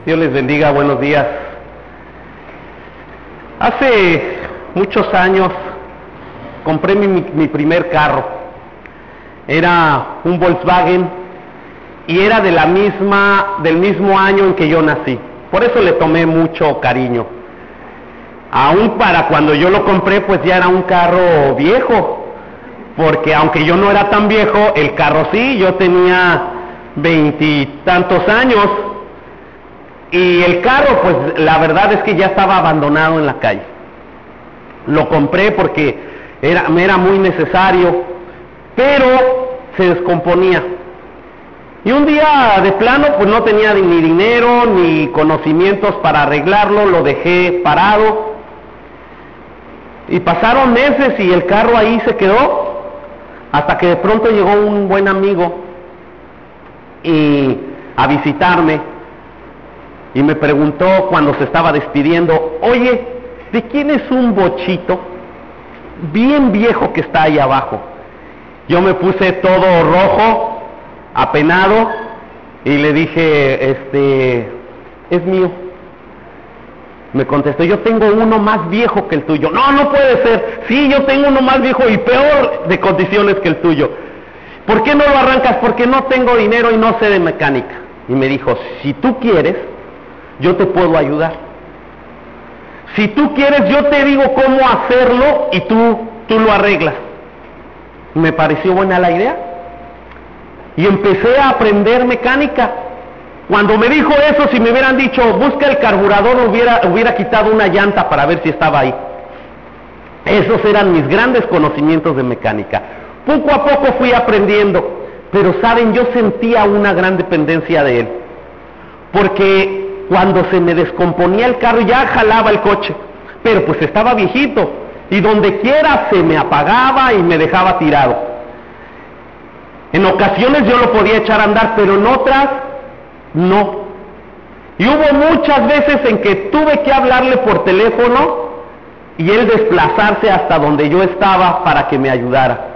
Dios les bendiga, buenos días. Hace muchos años compré mi primer carro. Era un Volkswagen y era del mismo año en que yo nací. Por eso le tomé mucho cariño. Aún para cuando yo lo compré, pues ya era un carro viejo, porque aunque yo no era tan viejo, el carro sí, yo tenía 20 y tantos años. Y el carro, pues la verdad es que ya estaba abandonado en la calle. Lo compré porque me era muy necesario, pero se descomponía. Y un día de plano, pues no tenía ni dinero ni conocimientos para arreglarlo, lo dejé parado. Y pasaron meses y el carro ahí se quedó, hasta que de pronto llegó un buen amigo a visitarme. Y me preguntó cuando se estaba despidiendo: oye, ¿de quién es un bochito bien viejo que está ahí abajo? Yo me puse todo rojo, apenado, y le dije, es mío. Me contestó: yo tengo uno más viejo que el tuyo. No, no puede ser. Sí, yo tengo uno más viejo y peor de condiciones que el tuyo. ¿Por qué no lo arrancas? Porque no tengo dinero y no sé de mecánica. Y me dijo: si tú quieres, yo te puedo ayudar. Si tú quieres, yo te digo cómo hacerlo y tú lo arreglas. Me pareció buena la idea y empecé a aprender mecánica. Cuando me dijo eso, si me hubieran dicho busca el carburador, hubiera quitado una llanta para ver si estaba ahí. Esos eran mis grandes conocimientos de mecánica. Poco a poco fui aprendiendo, pero saben, yo sentía una gran dependencia de él, porque cuando se me descomponía el carro ya jalaba el coche, pero pues estaba viejito y donde quiera se me apagaba y me dejaba tirado. En ocasiones yo lo podía echar a andar, pero en otras no. Y hubo muchas veces en que tuve que hablarle por teléfono y él desplazarse hasta donde yo estaba para que me ayudara.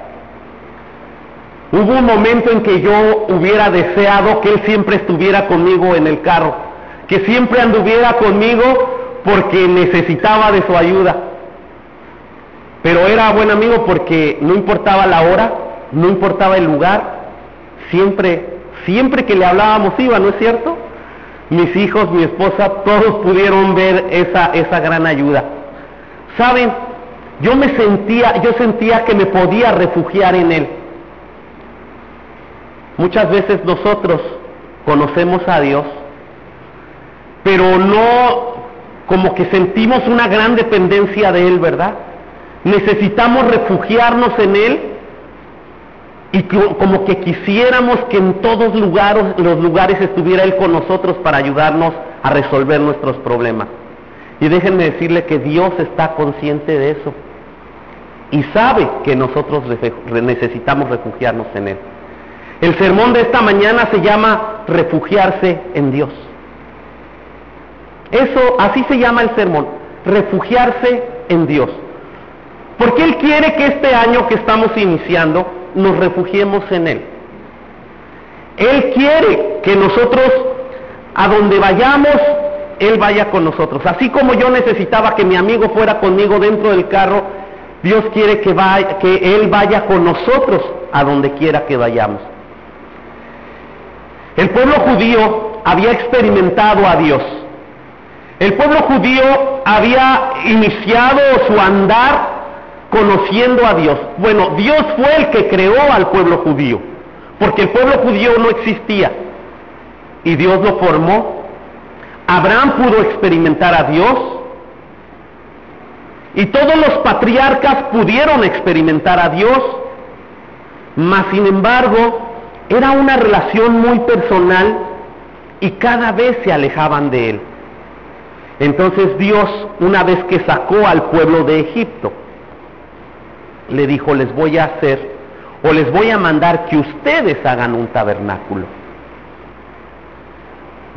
Hubo un momento en que yo hubiera deseado que él siempre estuviera conmigo en el carro, que siempre anduviera conmigo porque necesitaba de su ayuda. Pero era buen amigo porque no importaba la hora, no importaba el lugar, siempre que le hablábamos iba, ¿no es cierto? Mis hijos, mi esposa, todos pudieron ver esa gran ayuda. ¿Saben? Yo sentía que me podía refugiar en él. Muchas veces nosotros conocemos a Dios, pero no, como que sentimos una gran dependencia de Él, ¿verdad? Necesitamos refugiarnos en Él y como que quisiéramos que en todos los lugares estuviera Él con nosotros para ayudarnos a resolver nuestros problemas. Y déjenme decirle que Dios está consciente de eso y sabe que nosotros necesitamos refugiarnos en Él. El sermón de esta mañana se llama refugiarse en Dios. Así se llama el sermón, refugiarse en Dios. Porque Él quiere que este año que estamos iniciando nos refugiemos en Él. Él quiere que nosotros, a donde vayamos, Él vaya con nosotros. Así como yo necesitaba que mi amigo fuera conmigo dentro del carro, Dios quiere que Él vaya con nosotros a donde quiera que vayamos. El pueblo judío había experimentado a Dios. El pueblo judío había iniciado su andar conociendo a Dios. Bueno, Dios fue el que creó al pueblo judío, porque el pueblo judío no existía y Dios lo formó. Abraham pudo experimentar a Dios y todos los patriarcas pudieron experimentar a Dios, mas sin embargo era una relación muy personal y cada vez se alejaban de Él. Entonces Dios, una vez que sacó al pueblo de Egipto, le dijo: les voy a mandar que ustedes hagan un tabernáculo.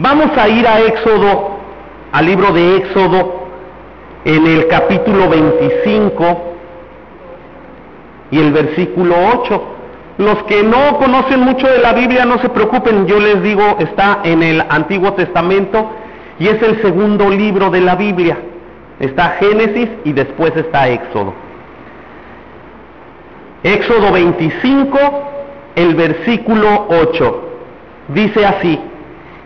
Vamos a ir a Éxodo, al libro de Éxodo, en el capítulo 25 y el versículo 8. Los que no conocen mucho de la Biblia, no se preocupen, yo les digo, está en el Antiguo Testamento y es el segundo libro de la Biblia. Está Génesis y después está Éxodo. Éxodo 25, el versículo 8, dice así: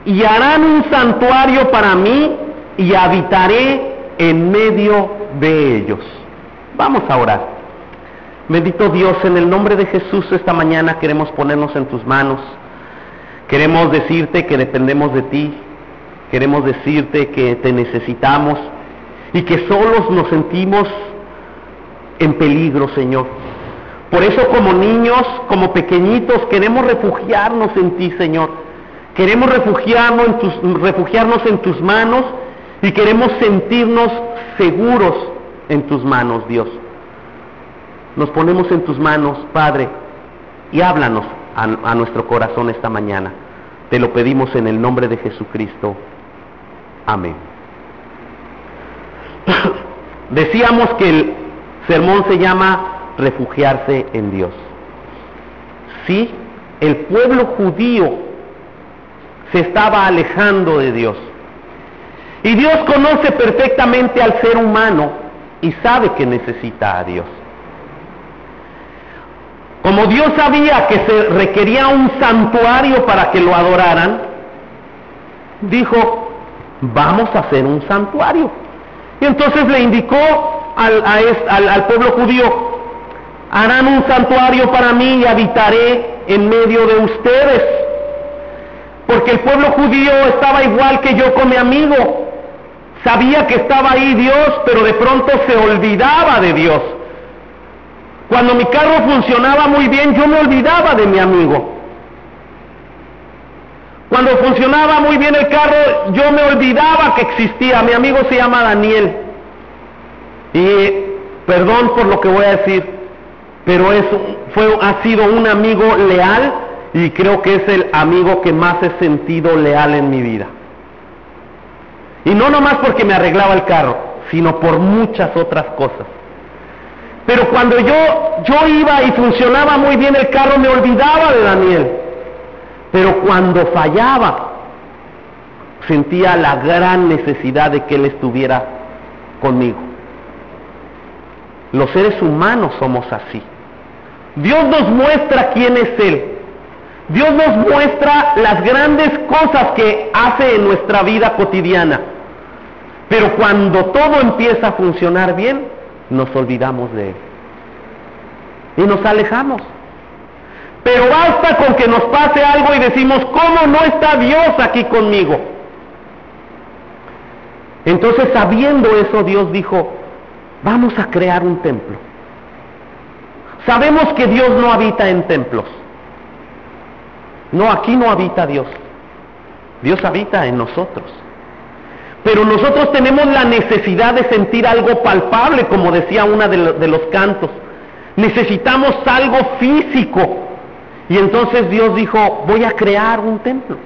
y harán un santuario para mí y habitaré en medio de ellos. Vamos a orar. Bendito Dios, en el nombre de Jesús esta mañana queremos ponernos en tus manos. Queremos decirte que dependemos de ti. Queremos decirte que te necesitamos y que solos nos sentimos en peligro, Señor. Por eso, como niños, como pequeñitos, queremos refugiarnos en ti, Señor. Queremos refugiarnos en tus manos y queremos sentirnos seguros en tus manos, Dios. Nos ponemos en tus manos, Padre, y háblanos a nuestro corazón esta mañana. Te lo pedimos en el nombre de Jesucristo. Amén. Decíamos que el sermón se llama refugiarse en Dios. Sí, el pueblo judío se estaba alejando de Dios. Y Dios conoce perfectamente al ser humano y sabe que necesita a Dios. Como Dios sabía que se requería un santuario para que lo adoraran, dijo, vamos a hacer un santuario. Y entonces le indicó al pueblo judío, harán un santuario para mí y habitaré en medio de ustedes. Porque el pueblo judío estaba igual que yo con mi amigo. Sabía que estaba ahí Dios, pero de pronto se olvidaba de Dios. Cuando mi carro funcionaba muy bien, yo me olvidaba de mi amigo. Cuando funcionaba muy bien el carro, yo me olvidaba que existía. Mi amigo se llama Daniel. Y perdón por lo que voy a decir, pero ha sido un amigo leal y creo que es el amigo que más he sentido leal en mi vida. Y no nomás porque me arreglaba el carro, sino por muchas otras cosas. Pero cuando yo iba y funcionaba muy bien el carro, me olvidaba de Daniel. Pero cuando fallaba, sentía la gran necesidad de que él estuviera conmigo. Los seres humanos somos así. Dios nos muestra quién es Él. Dios nos muestra las grandes cosas que hace en nuestra vida cotidiana. Pero cuando todo empieza a funcionar bien, nos olvidamos de Él. Y nos alejamos. Pero basta con que nos pase algo y decimos, ¿cómo no está Dios aquí conmigo? Entonces, sabiendo eso, Dios dijo, vamos a crear un templo. Sabemos que Dios no habita en templos. No, aquí no habita Dios. Dios habita en nosotros. Pero nosotros tenemos la necesidad de sentir algo palpable, como decía una de los cantos. Necesitamos algo físico. Y entonces Dios dijo, voy a crear un templo.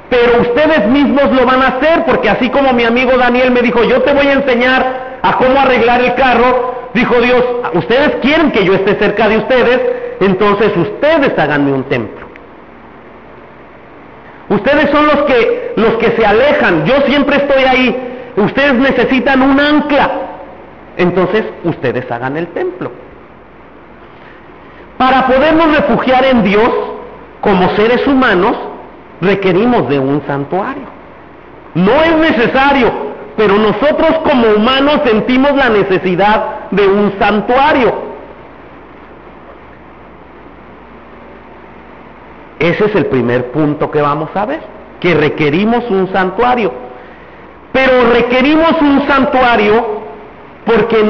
Pero ustedes mismos lo van a hacer, porque así como mi amigo Daniel me dijo, yo te voy a enseñar a cómo arreglar el carro, dijo Dios, ustedes quieren que yo esté cerca de ustedes, entonces ustedes háganme un templo. Ustedes son los que se alejan, yo siempre estoy ahí, ustedes necesitan un ancla, entonces ustedes hagan el templo. Para podernos refugiar en Dios, como seres humanos, requerimos de un santuario. No es necesario, pero nosotros como humanos sentimos la necesidad de un santuario. Ese es el primer punto que vamos a ver, que requerimos un santuario. Pero requerimos un santuario porque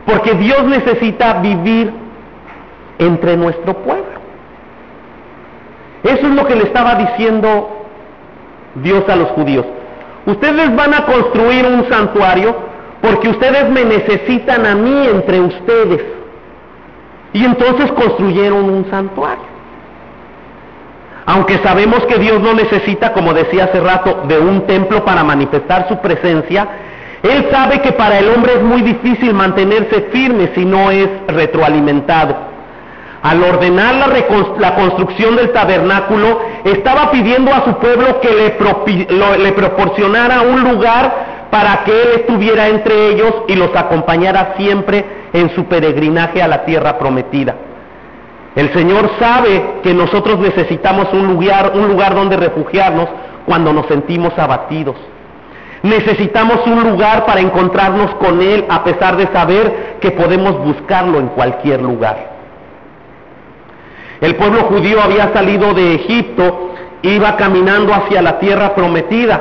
porque Dios necesita vivir entre nuestro pueblo. Eso es lo que le estaba diciendo Dios a los judíos. Ustedes van a construir un santuario porque ustedes me necesitan a mí entre ustedes. Y entonces construyeron un santuario. Aunque sabemos que Dios no necesita, como decía hace rato, de un templo para manifestar su presencia, Él sabe que para el hombre es muy difícil mantenerse firme si no es retroalimentado. Al ordenar la construcción del tabernáculo, estaba pidiendo a su pueblo que le proporcionara un lugar para que Él estuviera entre ellos y los acompañara siempre en su peregrinaje a la tierra prometida. El Señor sabe que nosotros necesitamos un lugar donde refugiarnos cuando nos sentimos abatidos. Necesitamos un lugar para encontrarnos con Él, a pesar de saber que podemos buscarlo en cualquier lugar. El pueblo judío había salido de Egipto, iba caminando hacia la tierra prometida.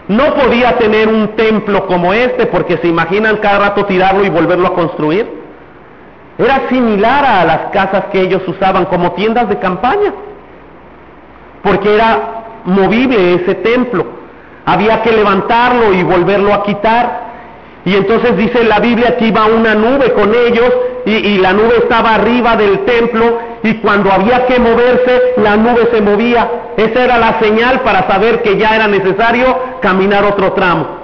No podía tener un templo como este, porque se imaginan cada rato tirarlo y volverlo a construir. Era similar a las casas que ellos usaban como tiendas de campaña, porque era movible ese templo. Había que levantarlo y volverlo a quitar. Y entonces dice la Biblia que iba una nube con ellos y la nube estaba arriba del templo, y cuando había que moverse, la nube se movía. Esa era la señal para saber que ya era necesario caminar otro tramo.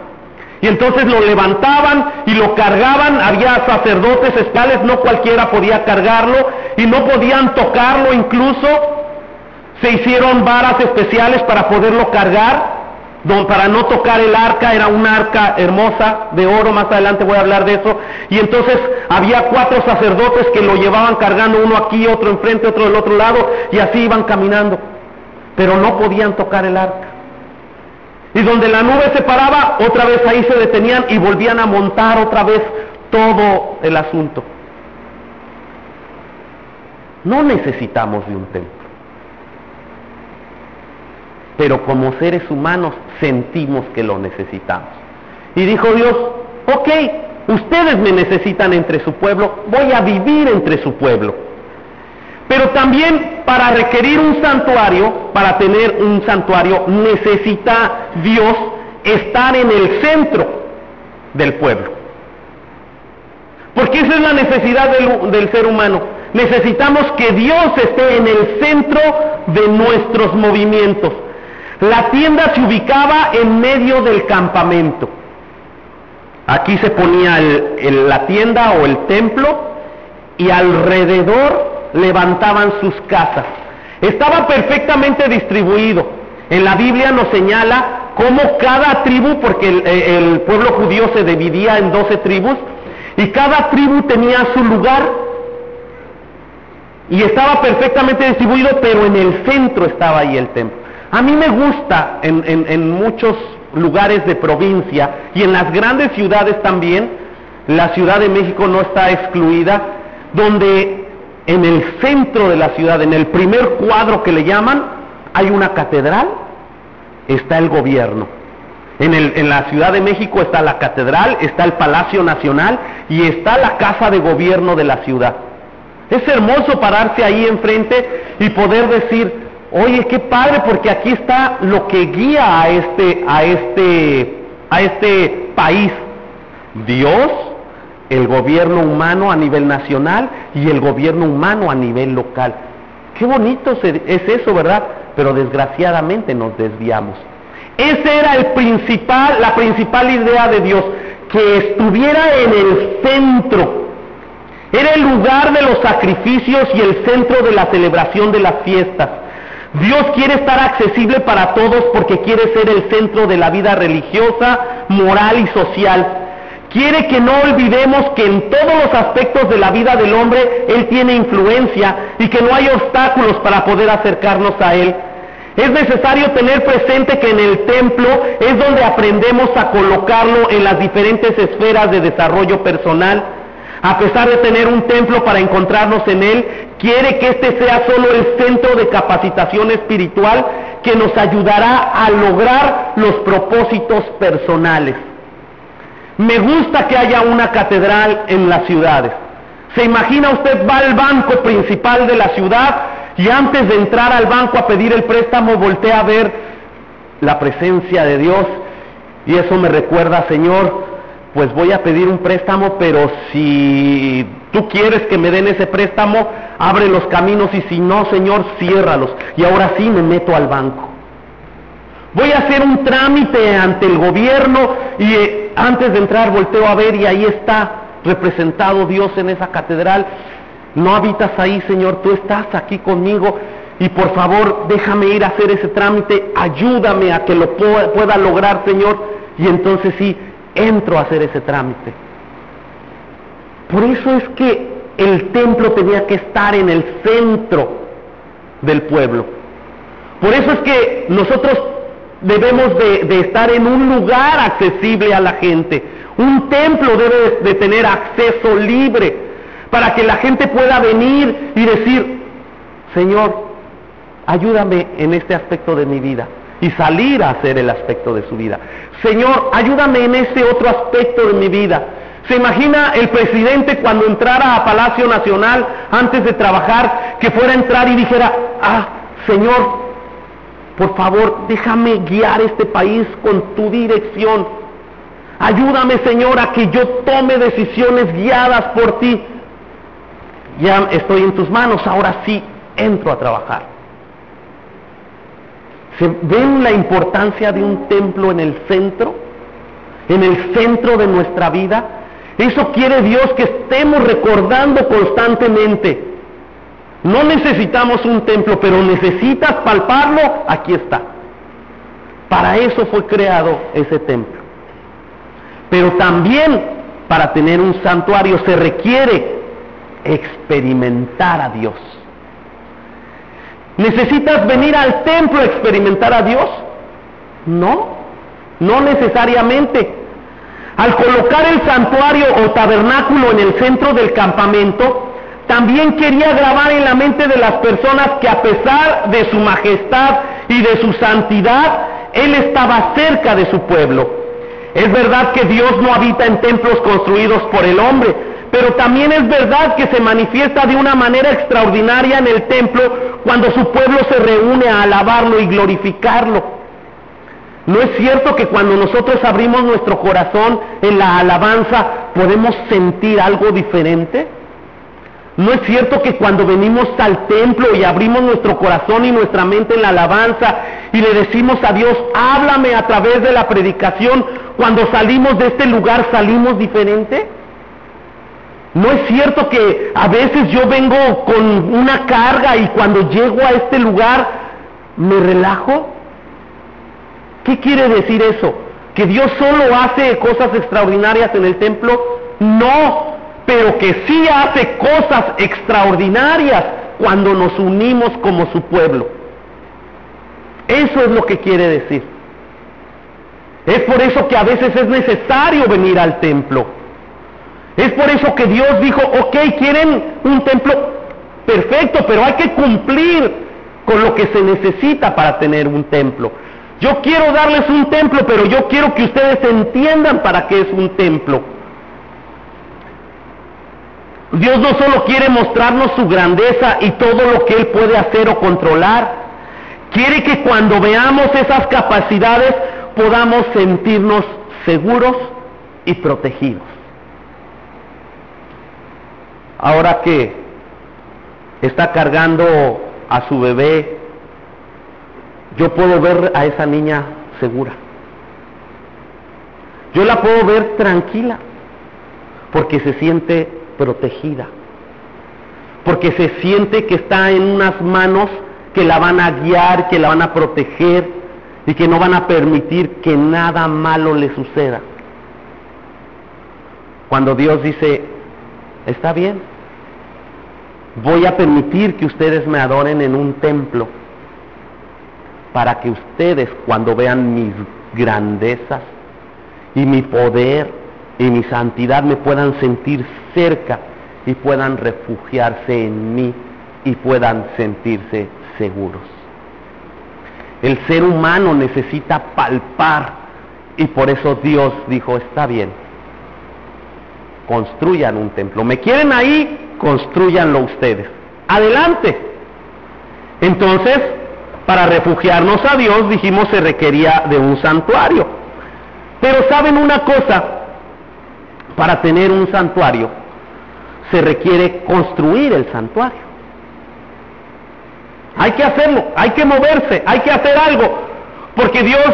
Y entonces lo levantaban y lo cargaban. Había sacerdotes especiales, no cualquiera podía cargarlo y no podían tocarlo. Incluso se hicieron varas especiales para poderlo cargar, para no tocar el arca. Era una arca hermosa de oro, más adelante voy a hablar de eso. Y entonces había 4 sacerdotes que lo llevaban cargando, uno aquí, otro enfrente, otro del otro lado, y así iban caminando, pero no podían tocar el arca. Y donde la nube se paraba, otra vez ahí se detenían y volvían a montar otra vez todo el asunto. No necesitamos de un templo, pero como seres humanos sentimos que lo necesitamos. Y dijo Dios, ok, ustedes me necesitan entre su pueblo, voy a vivir entre su pueblo. Pero también para requerir un santuario, para tener un santuario, necesita Dios estar en el centro del pueblo. Porque esa es la necesidad del ser humano. Necesitamos que Dios esté en el centro de nuestros movimientos. La tienda se ubicaba en medio del campamento. Aquí se ponía la tienda o el templo, y alrededor levantaban sus casas. Estaba perfectamente distribuido. En la Biblia nos señala cómo cada tribu, porque el pueblo judío se dividía en 12 tribus, y cada tribu tenía su lugar, y estaba perfectamente distribuido, pero en el centro estaba ahí el templo. A mí me gusta en muchos lugares de provincia, y en las grandes ciudades también, la Ciudad de México no está excluida, donde en el centro de la ciudad, en el primer cuadro que le llaman, hay una catedral, está el gobierno. En la Ciudad de México está la catedral, está el Palacio Nacional y está la Casa de Gobierno de la ciudad. Es hermoso pararse ahí enfrente y poder decir, oye, qué padre, porque aquí está lo que guía a este país. Dios, el gobierno humano a nivel nacional y el gobierno humano a nivel local. Qué bonito es eso, ¿verdad? Pero desgraciadamente nos desviamos. Esa era la principal idea de Dios, que estuviera en el centro. Era el lugar de los sacrificios y el centro de la celebración de las fiestas. Dios quiere estar accesible para todos porque quiere ser el centro de la vida religiosa, moral y social. Quiere que no olvidemos que en todos los aspectos de la vida del hombre Él tiene influencia y que no hay obstáculos para poder acercarnos a Él. Es necesario tener presente que en el templo es donde aprendemos a colocarlo en las diferentes esferas de desarrollo personal. A pesar de tener un templo para encontrarnos en Él, quiere que este sea solo el centro de capacitación espiritual que nos ayudará a lograr los propósitos personales. Me gusta que haya una catedral en las ciudades. ¿Se imagina usted? Va al banco principal de la ciudad y antes de entrar al banco a pedir el préstamo voltea a ver la presencia de Dios, y eso me recuerda, Señor, pues voy a pedir un préstamo, pero si tú quieres que me den ese préstamo, abre los caminos, y si no, Señor, ciérralos. Y ahora sí me meto al banco. Voy a hacer un trámite ante el gobierno y antes de entrar volteo a ver y ahí está representado Dios en esa catedral. No habitas ahí, Señor, tú estás aquí conmigo y por favor déjame ir a hacer ese trámite, ayúdame a que lo pueda lograr, Señor, y entonces sí, entro a hacer ese trámite. Por eso es que el templo tenía que estar en el centro del pueblo. Por eso es que nosotros debemos de estar en un lugar accesible a la gente. Un templo debe de tener acceso libre para que la gente pueda venir y decir, Señor, ayúdame en este aspecto de mi vida, y salir a hacer el aspecto de su vida. Señor, ayúdame en ese otro aspecto de mi vida. ¿Se imagina el presidente cuando entrara a Palacio Nacional antes de trabajar, que fuera a entrar y dijera, Señor, por favor, déjame guiar este país con tu dirección. Ayúdame, Señor, a que yo tome decisiones guiadas por ti. Ya estoy en tus manos, ahora sí entro a trabajar. ¿Se ven la importancia de un templo en el centro? En el centro de nuestra vida. Eso quiere Dios que estemos recordando constantemente. No necesitamos un templo, pero necesitas palparlo, aquí está. Para eso fue creado ese templo. Pero también para tener un santuario se requiere experimentar a Dios. ¿Necesitas venir al templo a experimentar a Dios? No necesariamente. Al colocar el santuario o tabernáculo en el centro del campamento, también quería grabar en la mente de las personas que a pesar de su majestad y de su santidad, Él estaba cerca de su pueblo. Es verdad que Dios no habita en templos construidos por el hombre, pero también es verdad que se manifiesta de una manera extraordinaria en el templo cuando su pueblo se reúne a alabarlo y glorificarlo. ¿No es cierto que cuando nosotros abrimos nuestro corazón en la alabanza podemos sentir algo diferente? ¿No es cierto que cuando venimos al templo y abrimos nuestro corazón y nuestra mente en la alabanza y le decimos a Dios, háblame a través de la predicación, cuando salimos de este lugar salimos diferente? ¿No es cierto que a veces yo vengo con una carga y cuando llego a este lugar me relajo? ¿Qué quiere decir eso? ¿Que Dios solo hace cosas extraordinarias en el templo? No, pero que sí hace cosas extraordinarias cuando nos unimos como su pueblo. Eso es lo que quiere decir. Es por eso que a veces es necesario venir al templo. Es por eso que Dios dijo, ok, quieren un templo perfecto, pero hay que cumplir con lo que se necesita para tener un templo. Yo quiero darles un templo, pero yo quiero que ustedes entiendan para qué es un templo. Dios no solo quiere mostrarnos su grandeza y todo lo que Él puede hacer o controlar, quiere que cuando veamos esas capacidades podamos sentirnos seguros y protegidos. Ahora que está cargando a su bebé, yo puedo ver a esa niña segura. Yo la puedo ver tranquila, porque se siente protegida, porque se siente que está en unas manos que la van a guiar, que la van a proteger y que no van a permitir que nada malo le suceda. Cuando Dios dice, está bien, voy a permitir que ustedes me adoren en un templo, para que ustedes cuando vean mis grandezas y mi poder y mi santidad me puedan sentir cerca y puedan refugiarse en mí y puedan sentirse seguros. El ser humano necesita palpar y por eso Dios dijo, está bien, construyan un templo. ¿Me quieren ahí? Construyanlo ustedes. Adelante. Entonces, para refugiarnos a Dios, dijimos, se requería de un santuario. Pero ¿saben una cosa? Para tener un santuario, se requiere construir el santuario. Hay que hacerlo, hay que moverse, hay que hacer algo, porque Dios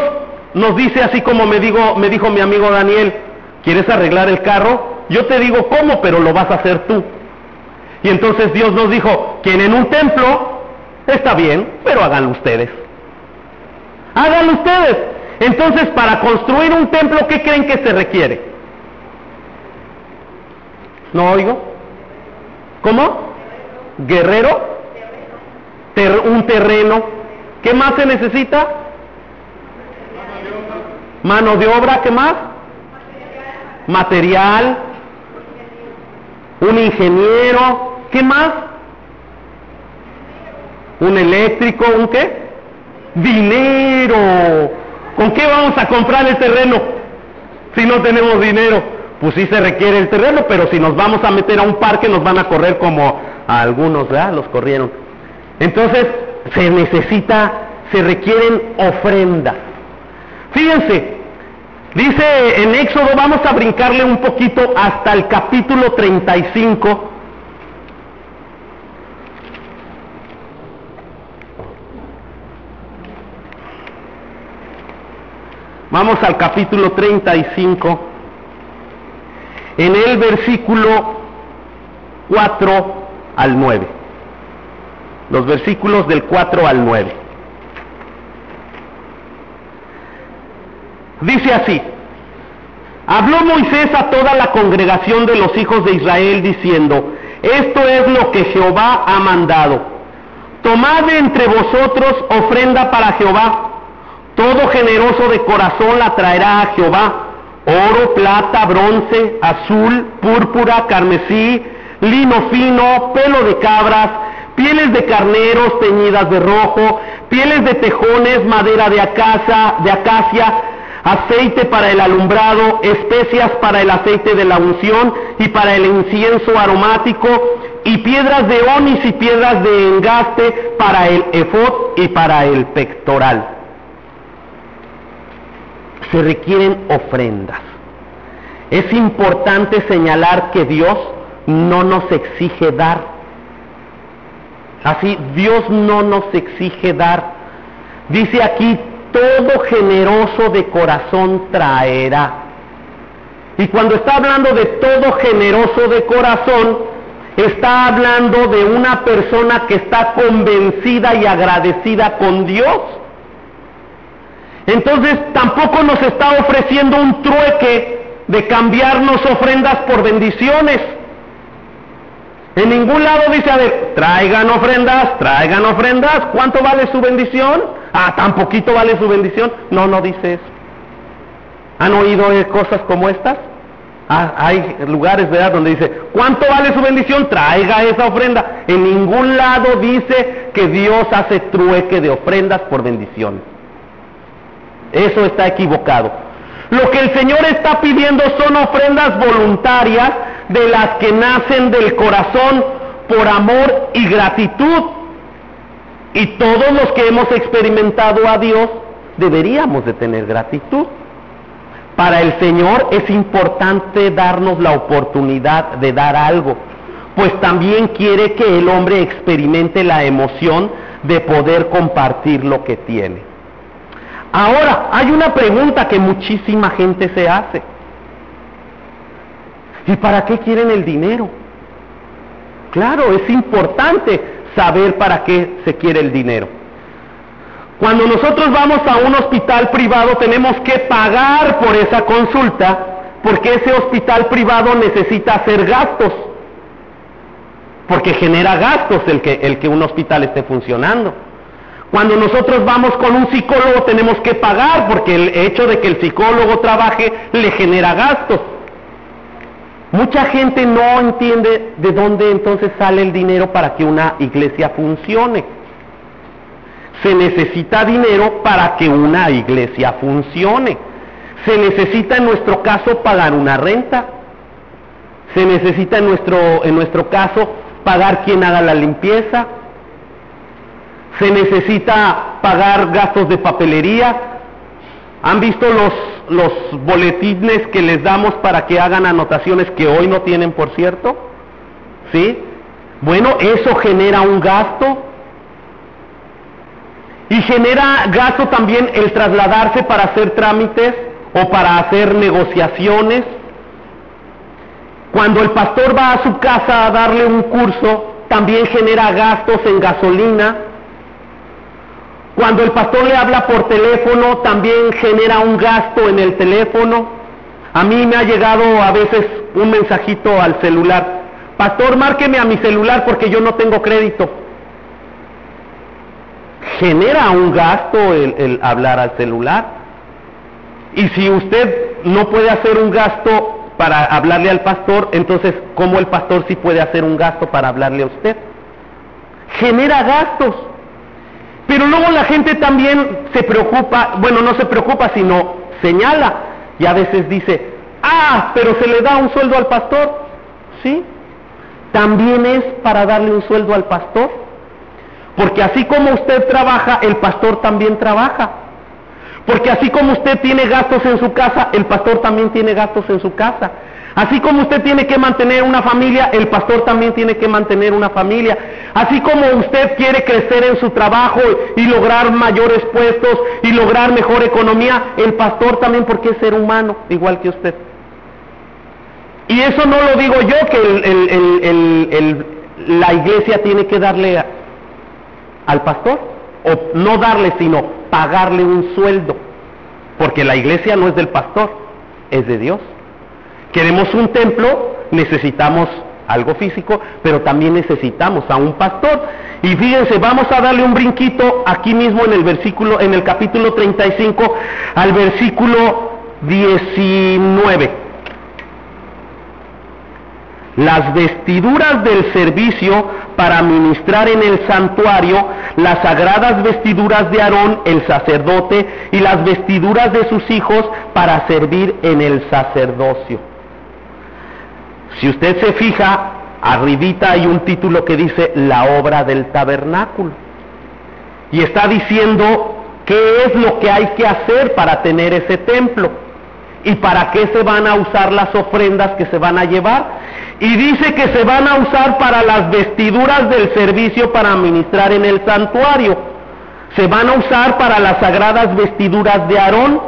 nos dice, así como me dijo mi amigo Daniel: ¿quieres arreglar el carro? Yo te digo cómo, pero lo vas a hacer tú. Y entonces Dios nos dijo: ¿quieren un templo? Está bien, pero háganlo ustedes. Háganlo ustedes. Entonces, para construir un templo, ¿qué creen que se requiere? ¿No oigo? ¿Cómo? ¿Guerrero? Un terreno. ¿Qué más se necesita? Mano de obra. ¿Qué más? Material. Un ingeniero. ¿Qué más? Un eléctrico. ¿Un qué? Dinero. ¿Con qué vamos a comprar el terreno si no tenemos dinero? Pues sí se requiere el terreno, pero si nos vamos a meter a un parque nos van a correr como a algunos, ¿verdad? Los corrieron. Entonces se requieren ofrendas. Fíjense, dice en Éxodo, vamos a brincarle un poquito hasta el capítulo 35. Vamos al capítulo 35, en el versículo 4 al 9. Los versículos del 4 al 9. Dice así: habló Moisés a toda la congregación de los hijos de Israel diciendo: esto es lo que Jehová ha mandado. Tomad de entre vosotros ofrenda para Jehová. Todo generoso de corazón la traerá a Jehová: oro, plata, bronce, azul, púrpura, carmesí, lino fino, pelo de cabras, pieles de carneros teñidas de rojo, pieles de tejones, madera de acacia, aceite para el alumbrado, especias para el aceite de la unción y para el incienso aromático, y piedras de onis y piedras de engaste para el efod y para el pectoral. Se requieren ofrendas. Es importante señalar que Dios no nos exige dar. Así, Dios no nos exige dar. Dice aquí: todo generoso de corazón traerá. Y cuando está hablando de todo generoso de corazón, está hablando de una persona que está convencida y agradecida con Dios. Entonces tampoco nos está ofreciendo un trueque de cambiarnos ofrendas por bendiciones. En ningún lado dice: a ver, traigan ofrendas, ¿cuánto vale su bendición? Ah, tan poquito vale su bendición. No, no dice eso. ¿Han oído cosas como estas? Hay lugares, ¿verdad?, donde dice: ¿cuánto vale su bendición? Traiga esa ofrenda. En ningún lado dice que Dios hace trueque de ofrendas por bendiciones. Eso está equivocado. Lo que el Señor está pidiendo son ofrendas voluntarias, de las que nacen del corazón por amor y gratitud. Y todos los que hemos experimentado a Dios deberíamos de tener gratitud. Para el Señor es importante darnos la oportunidad de dar algo, pues también quiere que el hombre experimente la emoción de poder compartir lo que tiene. Ahora, hay una pregunta que muchísima gente se hace: ¿y para qué quieren el dinero? Claro, es importante saber para qué se quiere el dinero. Cuando nosotros vamos a un hospital privado tenemos que pagar por esa consulta, porque ese hospital privado necesita hacer gastos, porque genera gastos el que un hospital esté funcionando. Cuando nosotros vamos con un psicólogo tenemos que pagar, porque el hecho de que el psicólogo trabaje le genera gastos. Mucha gente no entiende de dónde entonces sale el dinero para que una iglesia funcione. Se necesita dinero para que una iglesia funcione. Se necesita en nuestro caso pagar una renta. Se necesita en nuestro caso pagar quien haga la limpieza. Se necesita pagar gastos de papelería. ¿Han visto los boletines que les damos para que hagan anotaciones que hoy no tienen, por cierto? ¿sí? Bueno, eso genera un gasto. Y genera gasto también el trasladarse para hacer trámites o para hacer negociaciones. Cuando el pastor va a su casa a darle un curso, también genera gastos en gasolina. Cuando el pastor le habla por teléfono, también genera un gasto en el teléfono. A mí me ha llegado a veces un mensajito al celular: pastor, márqueme a mi celular porque yo no tengo crédito. Genera un gasto el hablar al celular. Y si usted no puede hacer un gasto para hablarle al pastor, entonces ¿cómo el pastor sí puede hacer un gasto para hablarle a usted? Genera gastos. Pero luego la gente también se preocupa, bueno, no se preocupa, sino señala, y a veces dice: pero se le da un sueldo al pastor. ¿Sí? También es para darle un sueldo al pastor, porque así como usted trabaja, el pastor también trabaja. Porque así como usted tiene gastos en su casa, el pastor también tiene gastos en su casa. Así como usted tiene que mantener una familia, el pastor también tiene que mantener una familia. Así como usted quiere crecer en su trabajo y lograr mayores puestos y lograr mejor economía, el pastor también, porque es ser humano, igual que usted. Y eso no lo digo yo, que la iglesia tiene que darle al pastor, o no darle, sino pagarle un sueldo, porque la iglesia no es del pastor, es de Dios. Queremos un templo, necesitamos algo físico, pero también necesitamos a un pastor. Y fíjense, vamos a darle un brinquito aquí mismo en el capítulo 35 al versículo 19. Las vestiduras del servicio para ministrar en el santuario, las sagradas vestiduras de Aarón, el sacerdote, y las vestiduras de sus hijos para servir en el sacerdocio. Si usted se fija, arribita hay un título que dice la obra del tabernáculo. Y está diciendo qué es lo que hay que hacer para tener ese templo y para qué se van a usar las ofrendas que se van a llevar. Y dice que se van a usar para las vestiduras del servicio para ministrar en el santuario. Se van a usar para las sagradas vestiduras de Aarón.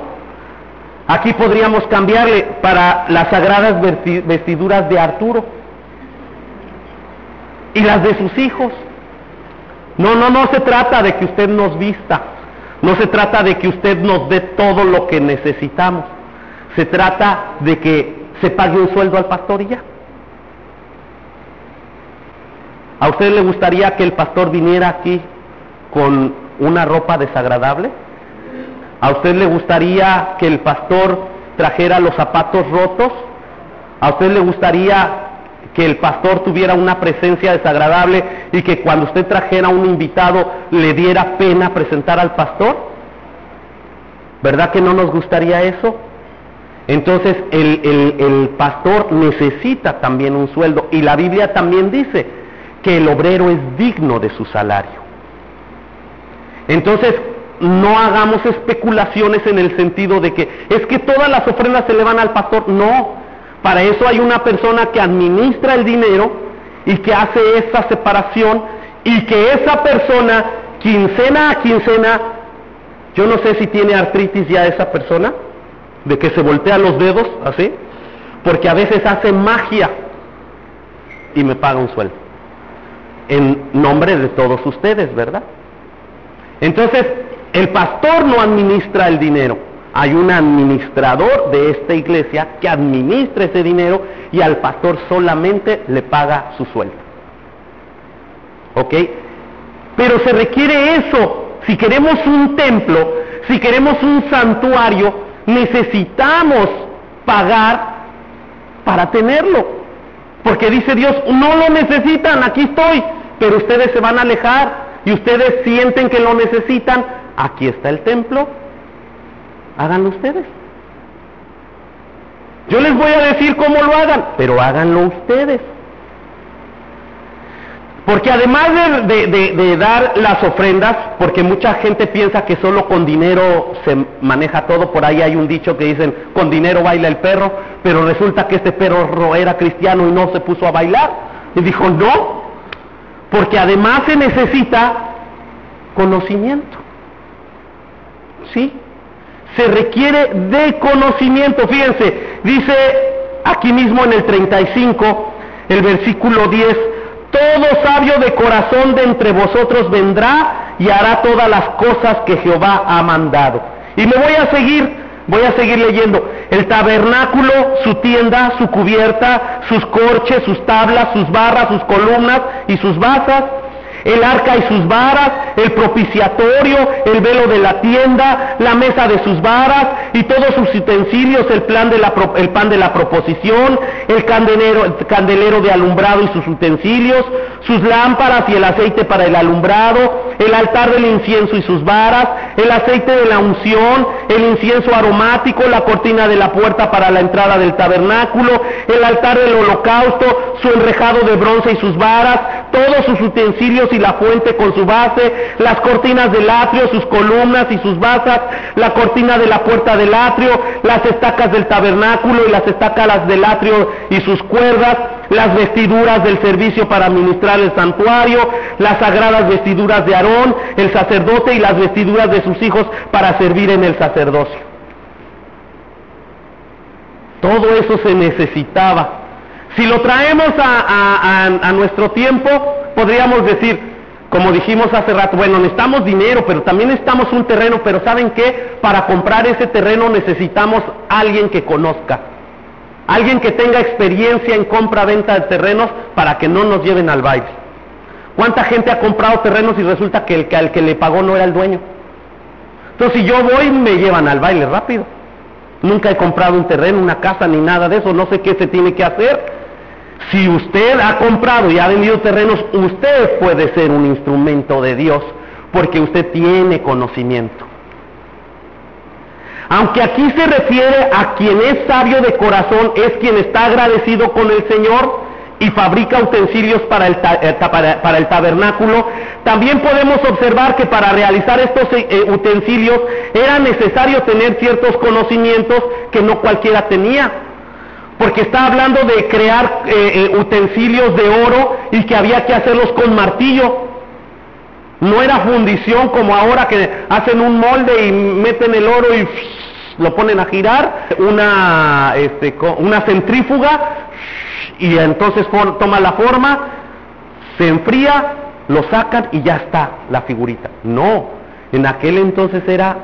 Aquí podríamos cambiarle para las sagradas vestiduras de Arturo. Y las de sus hijos. No se trata de que usted nos vista. No se trata de que usted nos dé todo lo que necesitamos. Se trata de que se pague un sueldo al pastor y ya. ¿A usted le gustaría que el pastor viniera aquí con una ropa desagradable? ¿A usted le gustaría que el pastor trajera los zapatos rotos? ¿A usted le gustaría que el pastor tuviera una presencia desagradable y que cuando usted trajera a un invitado le diera pena presentar al pastor? ¿Verdad que no nos gustaría eso? Entonces el pastor necesita también un sueldo, y la Biblia también dice que el obrero es digno de su salario. Entonces, no hagamos especulaciones en el sentido de que es que todas las ofrendas se le van al pastor. No, para eso hay una persona que administra el dinero y que hace esa separación, y que esa persona, quincena a quincena, yo no sé si tiene artritis ya esa persona, de que se voltea los dedos así, porque a veces hace magia y me paga un sueldo en nombre de todos ustedes, ¿verdad? Entonces, el pastor no administra el dinero. Hay un administrador de esta iglesia que administra ese dinero, y al pastor solamente le paga su sueldo. ¿Ok? Pero se requiere eso. Si queremos un templo, si queremos un santuario, necesitamos pagar para tenerlo. Porque dice Dios, no lo necesitan, aquí estoy, pero ustedes se van a alejar y ustedes sienten que lo necesitan, aquí está el templo, háganlo ustedes. Yo les voy a decir cómo lo hagan, pero háganlo ustedes. Porque además de dar las ofrendas, porque mucha gente piensa que solo con dinero se maneja todo, por ahí hay un dicho que dicen, con dinero baila el perro, pero resulta que este perro era cristiano y no se puso a bailar, Y dijo, no, porque además se necesita conocimiento. ¿Sí? Se requiere de conocimiento. Fíjense, dice aquí mismo en el 35, el versículo 10, todo sabio de corazón de entre vosotros vendrá y hará todas las cosas que Jehová ha mandado. Y me voy a seguir leyendo. El tabernáculo, su tienda, su cubierta, sus corches, sus tablas, sus barras, sus columnas y sus basas, el arca y sus varas, el propiciatorio, el velo de la tienda, la mesa de sus varas y todos sus utensilios, el pan de la proposición, el candelero de alumbrado y sus utensilios, sus lámparas y el aceite para el alumbrado, el altar del incienso y sus varas, el aceite de la unción, el incienso aromático, la cortina de la puerta para la entrada del tabernáculo, el altar del holocausto, su enrejado de bronce y sus varas, todos sus utensilios y la fuente con su base, las cortinas del atrio, sus columnas y sus basas, la cortina de la puerta del atrio, las estacas del tabernáculo y las estacas del atrio y sus cuerdas, las vestiduras del servicio para ministrar el santuario, las sagradas vestiduras de Aarón, el sacerdote, y las vestiduras de sus hijos para servir en el sacerdocio. Todo eso se necesitaba. Si lo traemos a nuestro tiempo, podríamos decir, como dijimos hace rato, bueno, necesitamos dinero, pero también necesitamos un terreno, pero ¿saben qué? Para comprar ese terreno necesitamos alguien que conozca, alguien que tenga experiencia en compra-venta de terrenos para que no nos lleven al baile. ¿Cuánta gente ha comprado terrenos y resulta que al que le pagó no era el dueño? Entonces, si yo voy, me llevan al baile rápido. Nunca he comprado un terreno, una casa, ni nada de eso, no sé qué se tiene que hacer. Si usted ha comprado y ha vendido terrenos, usted puede ser un instrumento de Dios, porque usted tiene conocimiento. Aunque aquí se refiere a quien es sabio de corazón, es quien está agradecido con el Señor y fabrica utensilios para el tabernáculo, también podemos observar que para realizar estos utensilios era necesario tener ciertos conocimientos que no cualquiera tenía. Porque está hablando de crear utensilios de oro y que había que hacerlos con martillo. No era fundición como ahora que hacen un molde y meten el oro y lo ponen a girar, una centrífuga, y entonces toma la forma, se enfría, lo sacan y ya está la figurita. No, en aquel entonces era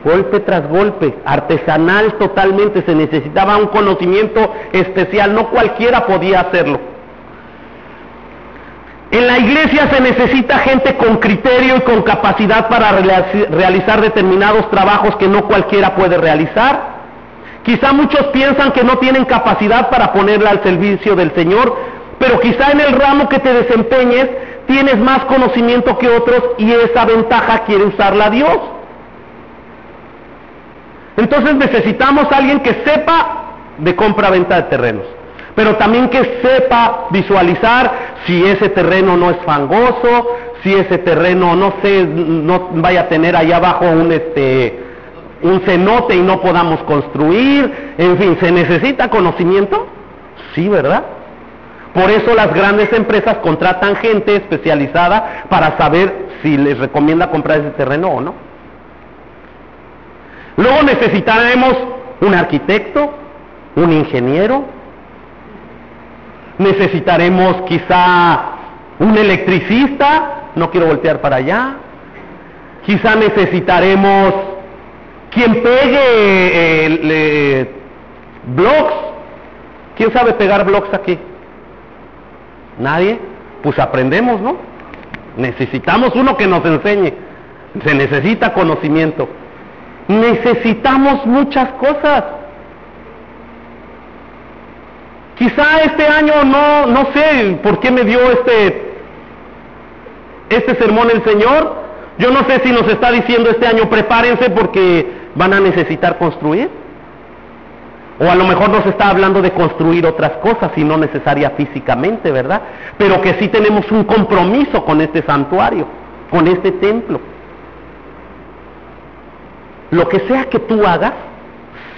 golpe tras golpe, artesanal totalmente, se necesitaba un conocimiento especial, no cualquiera podía hacerlo. En la iglesia se necesita gente con criterio y con capacidad para realizar determinados trabajos que no cualquiera puede realizar. Quizá muchos piensan que no tienen capacidad para ponerla al servicio del Señor, pero quizá en el ramo que te desempeñes tienes más conocimiento que otros y esa ventaja quiere usarla Dios. Entonces necesitamos a alguien que sepa de compra-venta de terrenos, pero también que sepa visualizar si ese terreno no es fangoso, si ese terreno, no vaya a tener allá abajo un cenote y no podamos construir. En fin, ¿se necesita conocimiento? Sí, ¿verdad? Por eso las grandes empresas contratan gente especializada para saber si les recomienda comprar ese terreno o no. Luego necesitaremos un arquitecto, un ingeniero, necesitaremos quizá un electricista, no quiero voltear para allá, quizá necesitaremos quien pegue blocks. ¿Quién sabe pegar blocks aquí? ¿Nadie? Pues aprendemos, ¿no? Necesitamos uno que nos enseñe, se necesita conocimiento. Necesitamos muchas cosas. Quizá este año no sé por qué me dio este sermón el Señor. Yo no sé si nos está diciendo este año prepárense porque van a necesitar construir. O a lo mejor nos está hablando de construir otras cosas y no necesaria físicamente, ¿verdad? Pero que sí tenemos un compromiso con este santuario, con este templo. Lo que sea que tú hagas,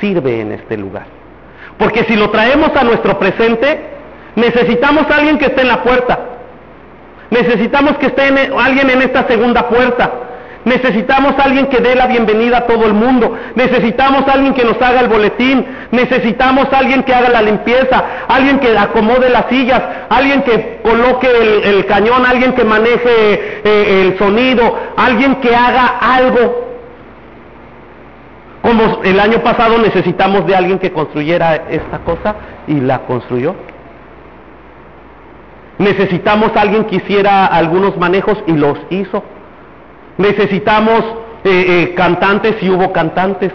sirve en este lugar. Porque si lo traemos a nuestro presente, Necesitamos a alguien que esté en la puerta. Necesitamos que esté alguien en esta segunda puerta. Necesitamos a alguien que dé la bienvenida a todo el mundo. Necesitamos a alguien que nos haga el boletín. Necesitamos a alguien que haga la limpieza. Alguien que acomode las sillas. Alguien que coloque el cañón. Alguien que maneje el sonido. Alguien que haga algo. Como el año pasado necesitamos de alguien que construyera esta cosa y la construyó. Necesitamos a alguien que hiciera algunos manejos y los hizo. Necesitamos cantantes y hubo cantantes.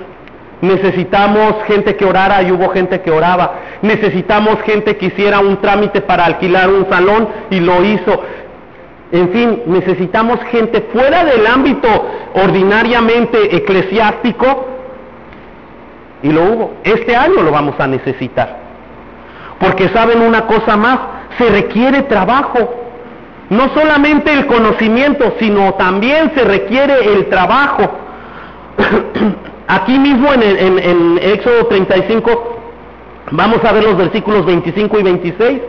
Necesitamos gente que orara y hubo gente que oraba. Necesitamos gente que hiciera un trámite para alquilar un salón y lo hizo. En fin, necesitamos gente fuera del ámbito ordinariamente eclesiástico y lo hubo. Este año lo vamos a necesitar. Porque saben una cosa más, se requiere trabajo. No solamente el conocimiento, sino también se requiere el trabajo. Aquí mismo en Éxodo 35, vamos a ver los versículos 25 y 26.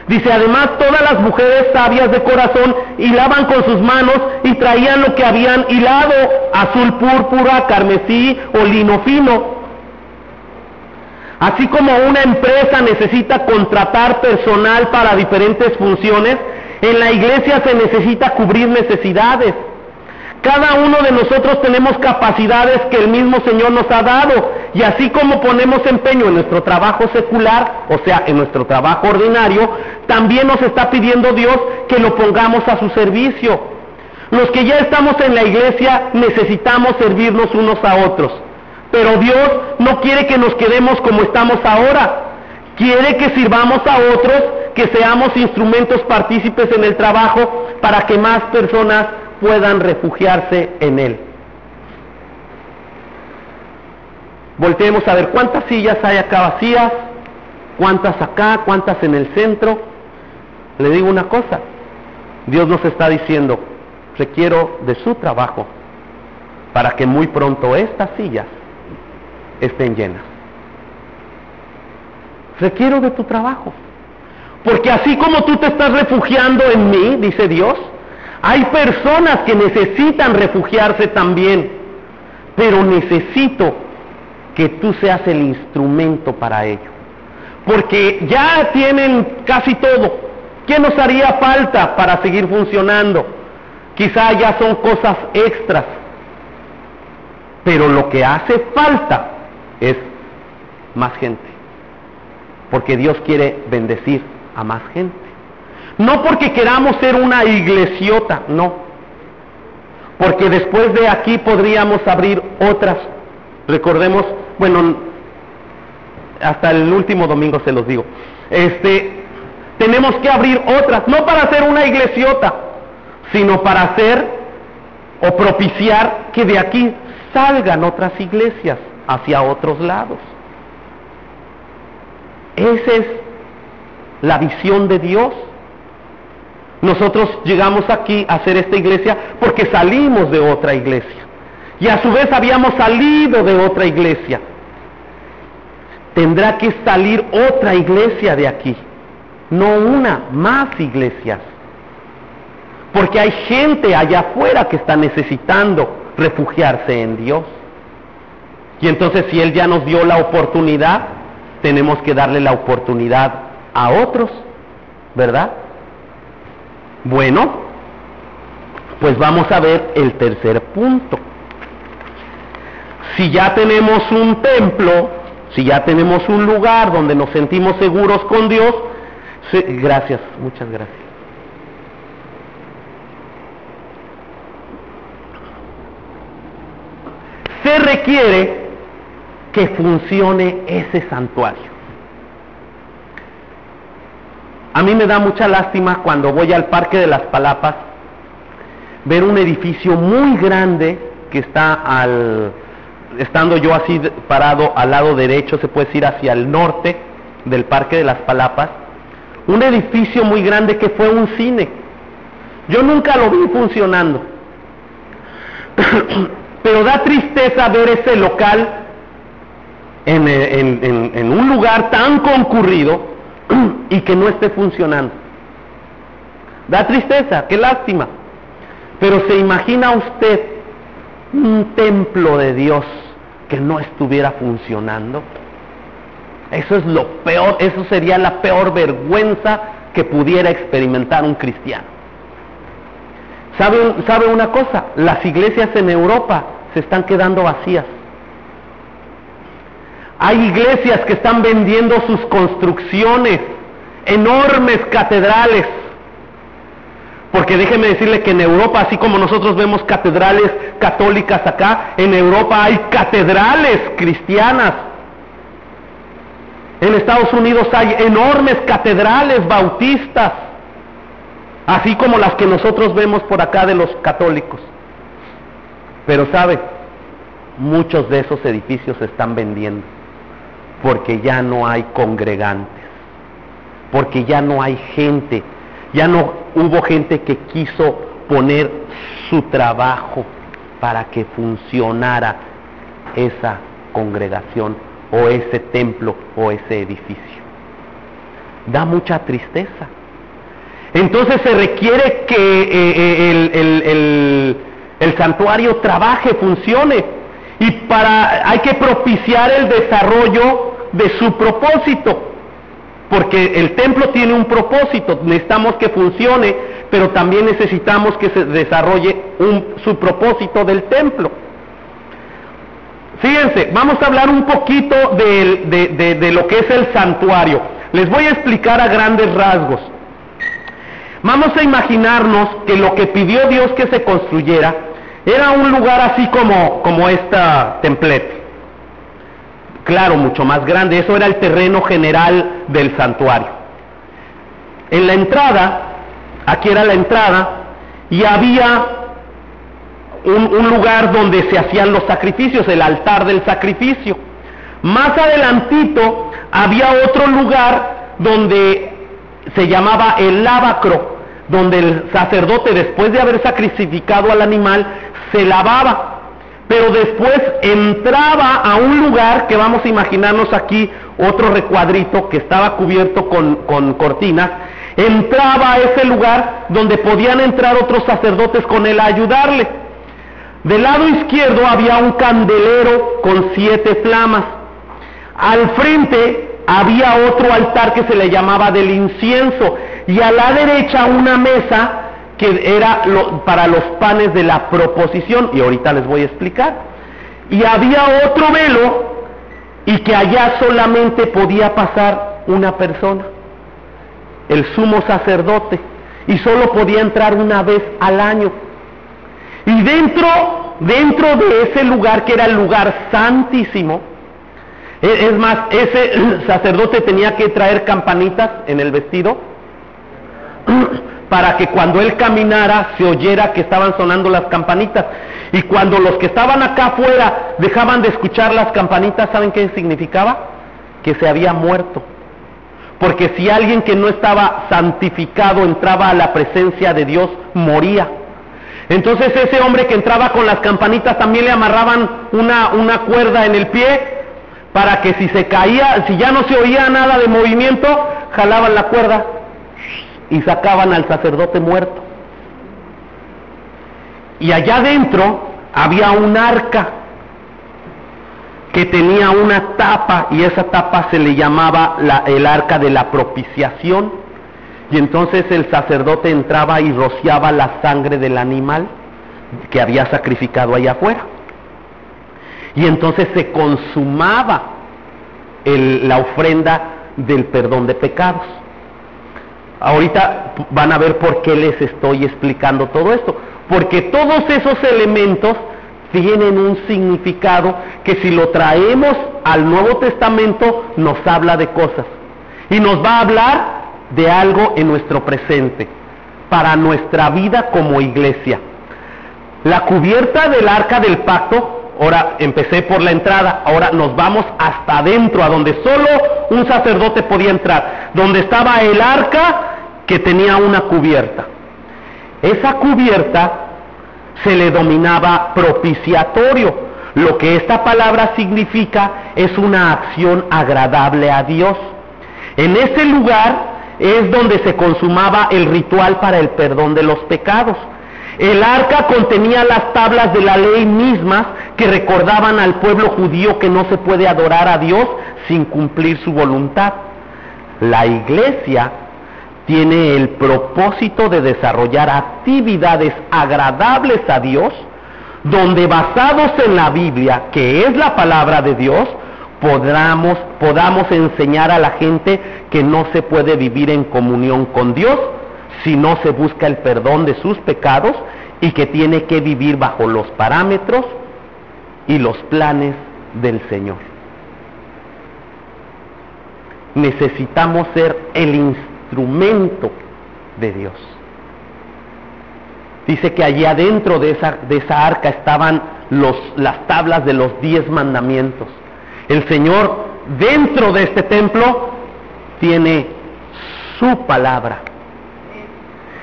Dice, además todas las mujeres sabias de corazón hilaban con sus manos y traían lo que habían hilado, azul púrpura, carmesí o lino fino. Así como una empresa necesita contratar personal para diferentes funciones, en la iglesia se necesita cubrir necesidades. Cada uno de nosotros tenemos capacidades que el mismo Señor nos ha dado, y así como ponemos empeño en nuestro trabajo secular, o sea, en nuestro trabajo ordinario, también nos está pidiendo Dios que lo pongamos a su servicio. Los que ya estamos en la iglesia necesitamos servirnos unos a otros, pero Dios no quiere que nos quedemos como estamos ahora. Quiere que sirvamos a otros, que seamos instrumentos partícipes en el trabajo para que más personas puedan refugiarse en Él. Volteemos a ver cuántas sillas hay acá vacías, cuántas acá, cuántas en el centro. Le digo una cosa, Dios nos está diciendo, requiero de su trabajo para que muy pronto estas sillas estén llenas. Requiero de tu trabajo, porque así como tú te estás refugiando en mí, dice Dios, hay personas que necesitan refugiarse también, pero necesito que tú seas el instrumento para ello, porque ya tienen casi todo. ¿Qué nos haría falta para seguir funcionando? Quizá ya son cosas extras, pero lo que hace falta es más gente, porque Dios quiere bendecir a más gente. No porque queramos ser una iglesiota, no, porque después de aquí podríamos abrir otras. Recordemos, bueno, hasta el último domingo se los digo, tenemos que abrir otras, no para hacer una iglesiota, sino para hacer o propiciar que de aquí salgan otras iglesias hacia otros lados. Esa es la visión de Dios. Nosotros llegamos aquí a hacer esta iglesia porque salimos de otra iglesia, y a su vez habíamos salido de otra iglesia. Tendrá que salir otra iglesia de aquí, no una, más iglesias, porque hay gente allá afuera que está necesitando refugiarse en Dios. Y entonces, si Él ya nos dio la oportunidad, tenemos que darle la oportunidad a otros, ¿verdad? Bueno, pues vamos a ver el tercer punto. Si ya tenemos un templo, si ya tenemos un lugar donde nos sentimos seguros con Dios, gracias, muchas gracias. Se requiere que funcione ese santuario. A mí me da mucha lástima cuando voy al Parque de las Palapas ver un edificio muy grande que está estando yo así parado al lado derecho, se puede decir hacia el norte del Parque de las Palapas, un edificio muy grande que fue un cine. Yo nunca lo vi funcionando, pero da tristeza ver ese local en un lugar tan concurrido, y que no esté funcionando. Da tristeza, qué lástima. Pero ¿se imagina usted un templo de Dios que no estuviera funcionando? Eso es lo peor, eso sería la peor vergüenza que pudiera experimentar un cristiano. ¿Sabe una cosa? Las iglesias en Europa se están quedando vacías. Hay iglesias que están vendiendo sus construcciones, enormes catedrales. Porque déjeme decirle que en Europa, así como nosotros vemos catedrales católicas acá, en Europa hay catedrales cristianas. En Estados Unidos hay enormes catedrales bautistas, así como las que nosotros vemos por acá de los católicos. Pero ¿sabe? Muchos de esos edificios se están vendiendo, porque ya no hay congregantes, porque ya no hay gente, ya no hubo gente que quiso poner su trabajo para que funcionara esa congregación, o ese templo, o ese edificio. Da mucha tristeza. Entonces se requiere que el santuario trabaje, funcione, y hay que propiciar el desarrollo de su propósito, porque el templo tiene un propósito, necesitamos que funcione, pero también necesitamos que se desarrolle su propósito del templo. Fíjense, vamos a hablar un poquito de lo que es el santuario. Les voy a explicar a grandes rasgos. Vamos a imaginarnos que lo que pidió Dios que se construyera era un lugar así como esta templete. Claro, mucho más grande. Eso era el terreno general del santuario. En la entrada, aquí era la entrada, y había un lugar donde se hacían los sacrificios, el altar del sacrificio. Más adelantito había otro lugar donde se llamaba el lavacro, donde el sacerdote, después de haber sacrificado al animal, se lavaba, pero después entraba a un lugar que vamos a imaginarnos aquí, otro recuadrito que estaba cubierto con cortinas. Entraba a ese lugar donde podían entrar otros sacerdotes con él a ayudarle. Del lado izquierdo había un candelero con 7 flamas. Al frente había otro altar que se le llamaba del incienso, y a la derecha una mesa que era para los panes de la proposición, y ahorita les voy a explicar. Y había otro velo, y que allá solamente podía pasar una persona, el sumo sacerdote, y solo podía entrar una vez al año. Y dentro de ese lugar, que era el lugar santísimo, es más, ese sacerdote tenía que traer campanitas en el vestido para que cuando él caminara se oyera que estaban sonando las campanitas. Y cuando los que estaban acá afuera dejaban de escuchar las campanitas, ¿saben qué significaba? Que se había muerto. Porque si alguien que no estaba santificado entraba a la presencia de Dios, moría. Entonces ese hombre que entraba con las campanitas también le amarraban una cuerda en el pie, para que si se caía, si ya no se oía nada de movimiento, jalaban la cuerda y sacaban al sacerdote muerto. Y allá adentro había un arca que tenía una tapa, y esa tapa se le llamaba el arca de la propiciación. Y entonces el sacerdote entraba y rociaba la sangre del animal que había sacrificado allá afuera. Y entonces se consumaba la ofrenda del perdón de pecados. Ahorita van a ver por qué les estoy explicando todo esto. Porque todos esos elementos tienen un significado que, si lo traemos al Nuevo Testamento, nos habla de cosas. Y nos va a hablar de algo en nuestro presente, para nuestra vida como iglesia. La cubierta del arca del pacto, ahora empecé por la entrada, ahora nos vamos hasta adentro, a donde solo un sacerdote podía entrar, donde estaba el arca que tenía una cubierta. Esa cubierta se le denominaba propiciatorio. Lo que esta palabra significa es una acción agradable a Dios. En ese lugar es donde se consumaba el ritual para el perdón de los pecados. El arca contenía las tablas de la ley mismas que recordaban al pueblo judío que no se puede adorar a Dios sin cumplir su voluntad. La iglesia tiene el propósito de desarrollar actividades agradables a Dios, donde basados en la Biblia, que es la palabra de Dios, podamos enseñar a la gente que no se puede vivir en comunión con Dios si no se busca el perdón de sus pecados, y que tiene que vivir bajo los parámetros y los planes del Señor. Necesitamos ser el instrumento de Dios. Dice que allí adentro de esa arca estaban las tablas de los 10 mandamientos. El Señor dentro de este templo tiene su palabra.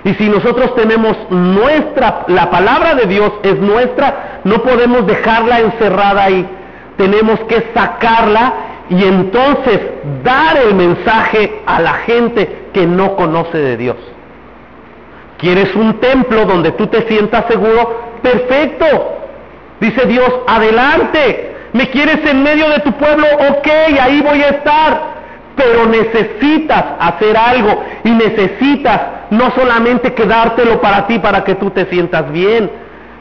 Y si nosotros tenemos la palabra de Dios es nuestra, no podemos dejarla encerrada ahí. Tenemos que sacarla y entonces dar el mensaje a la gente que no conoce de Dios. ¿Quieres un templo donde tú te sientas seguro? Perfecto. Dice Dios, adelante. ¿Me quieres en medio de tu pueblo? Ok, ahí voy a estar. Pero necesitas hacer algo y necesitas no solamente quedártelo para ti, para que tú te sientas bien.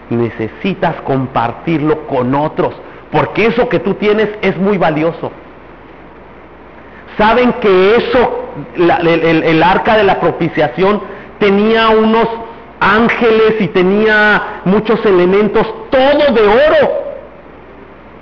Necesitas compartirlo con otros, porque eso que tú tienes es muy valioso. ¿Saben que el arca de la propiciación tenía unos ángeles y tenía muchos elementos, todo de oro?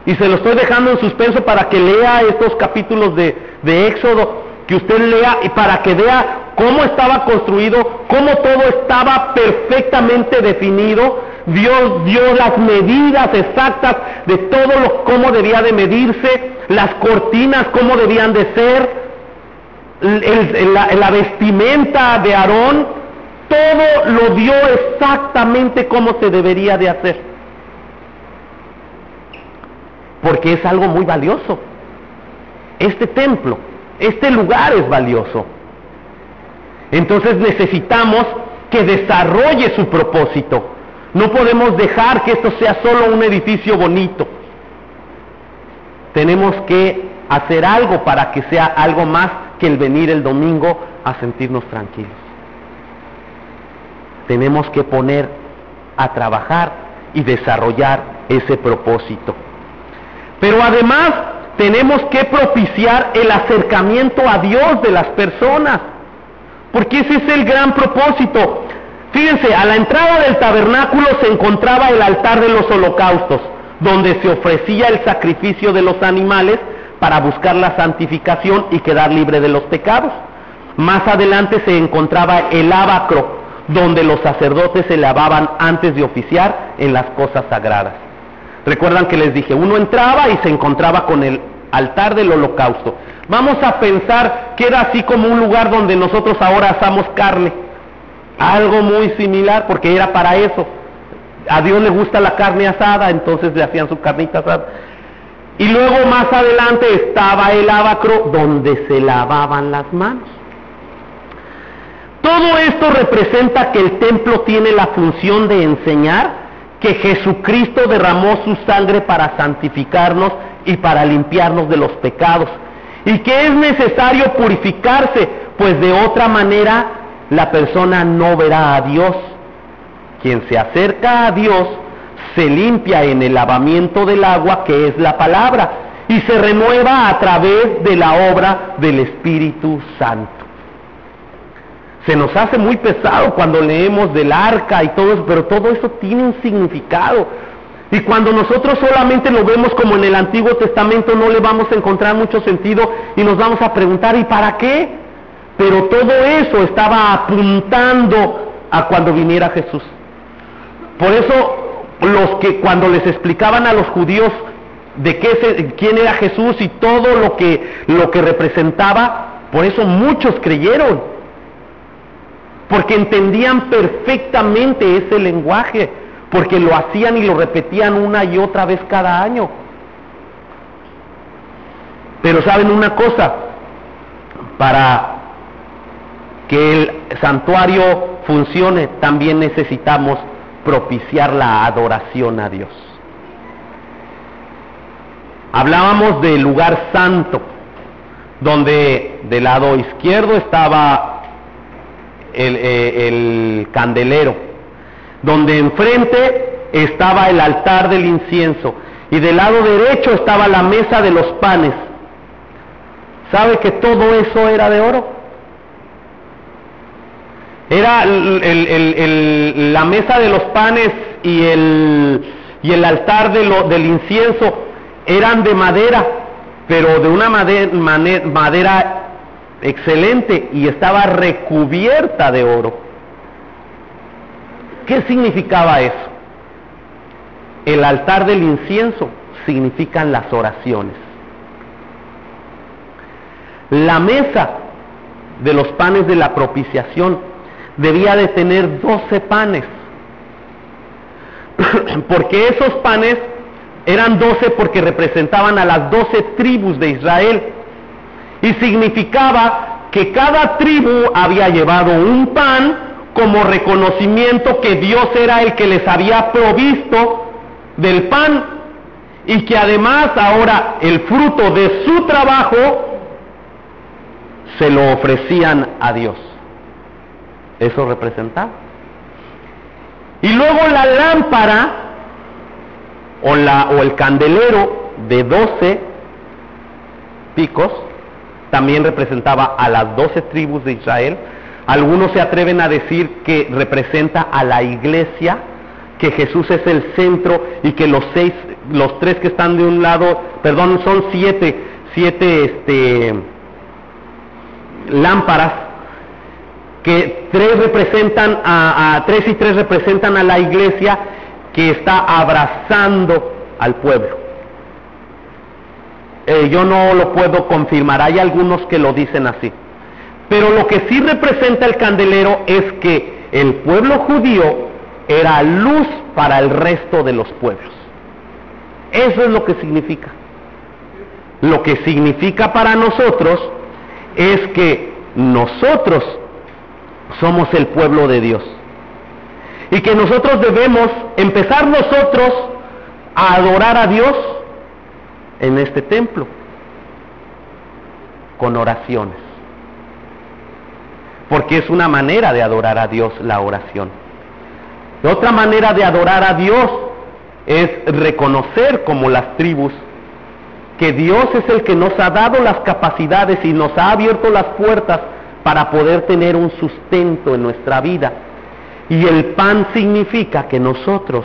Y se lo estoy dejando en suspenso para que lea estos capítulos de Éxodo, que usted lea y para que vea cómo estaba construido, cómo todo estaba perfectamente definido. Dios dio las medidas exactas de todo cómo debía de medirse, las cortinas cómo debían de ser, la vestimenta de Aarón, todo lo dio exactamente como se debería de hacer. Porque es algo muy valioso. Este templo, este lugar es valioso. Entonces necesitamos que desarrolle su propósito. No podemos dejar que esto sea solo un edificio bonito. Tenemos que hacer algo para que sea algo más que el venir el domingo a sentirnos tranquilos. Tenemos que poner a trabajar y desarrollar ese propósito. Pero además tenemos que propiciar el acercamiento a Dios de las personas, porque ese es el gran propósito. Fíjense, a la entrada del tabernáculo se encontraba el altar de los holocaustos, donde se ofrecía el sacrificio de los animales para buscar la santificación y quedar libre de los pecados. Más adelante se encontraba el lavacro, donde los sacerdotes se lavaban antes de oficiar en las cosas sagradas. Recuerdan que les dije, uno entraba y se encontraba con el altar del holocausto. Vamos a pensar que era así como un lugar donde nosotros ahora asamos carne. Algo muy similar, porque era para eso. A Dios le gusta la carne asada, entonces le hacían su carnita asada. Y luego más adelante estaba el lavacro, donde se lavaban las manos. Todo esto representa que el templo tiene la función de enseñar que Jesucristo derramó su sangre para santificarnos y para limpiarnos de los pecados, y que es necesario purificarse, pues de otra manera la persona no verá a Dios. Quien se acerca a Dios se limpia en el lavamiento del agua, que es la palabra, y se renueva a través de la obra del Espíritu Santo. Se nos hace muy pesado cuando leemos del arca y todo eso, pero todo eso tiene un significado. Y cuando nosotros solamente lo vemos como en el Antiguo Testamento, no le vamos a encontrar mucho sentido y nos vamos a preguntar, ¿y para qué? Pero todo eso estaba apuntando a cuando viniera Jesús. Por eso los que cuando les explicaban a los judíos de quién era Jesús y todo lo que representaba, por eso muchos creyeron. Porque entendían perfectamente ese lenguaje, porque lo hacían y lo repetían una y otra vez cada año. Pero saben una cosa, para que el santuario funcione, también necesitamos propiciar la adoración a Dios. Hablábamos del lugar santo, donde del lado izquierdo estaba el candelero, donde enfrente estaba el altar del incienso, y del lado derecho estaba la mesa de los panes. ¿Sabe que todo eso era de oro? Era la mesa de los panes y el altar del incienso eran de madera, pero de una madera excelente, y estaba recubierta de oro. ¿Qué significaba eso? El altar del incienso significan las oraciones. La mesa de los panes de la propiciación debía de tener 12 panes, porque esos panes eran 12 porque representaban a las 12 tribus de Israel, y significaba que cada tribu había llevado un pan como reconocimiento que Dios era el que les había provisto del pan, y que además ahora el fruto de su trabajo se lo ofrecían a Dios. Eso representaba. Y luego la lámpara o el candelero de 12 picos también representaba a las 12 tribus de Israel. Algunos se atreven a decir que representa a la iglesia, que Jesús es el centro, y que los tres que están de un lado, son siete lámparas, que tres representan tres y tres representan a la iglesia que está abrazando al pueblo. Yo no lo puedo confirmar, hay algunos que lo dicen así, pero lo que sí representa el candelero es que el pueblo judío era luz para el resto de los pueblos. Eso es lo que significa. Lo que significa para nosotros es que nosotros somos el pueblo de Dios, y que nosotros debemos empezar nosotros a adorar a Dios en este templo con oraciones, porque es una manera de adorar a Dios, la oración. Otra manera de adorar a Dios es reconocer, como las tribus, que Dios es el que nos ha dado las capacidades y nos ha abierto las puertas para poder tener un sustento en nuestra vida. Y el pan significa que nosotros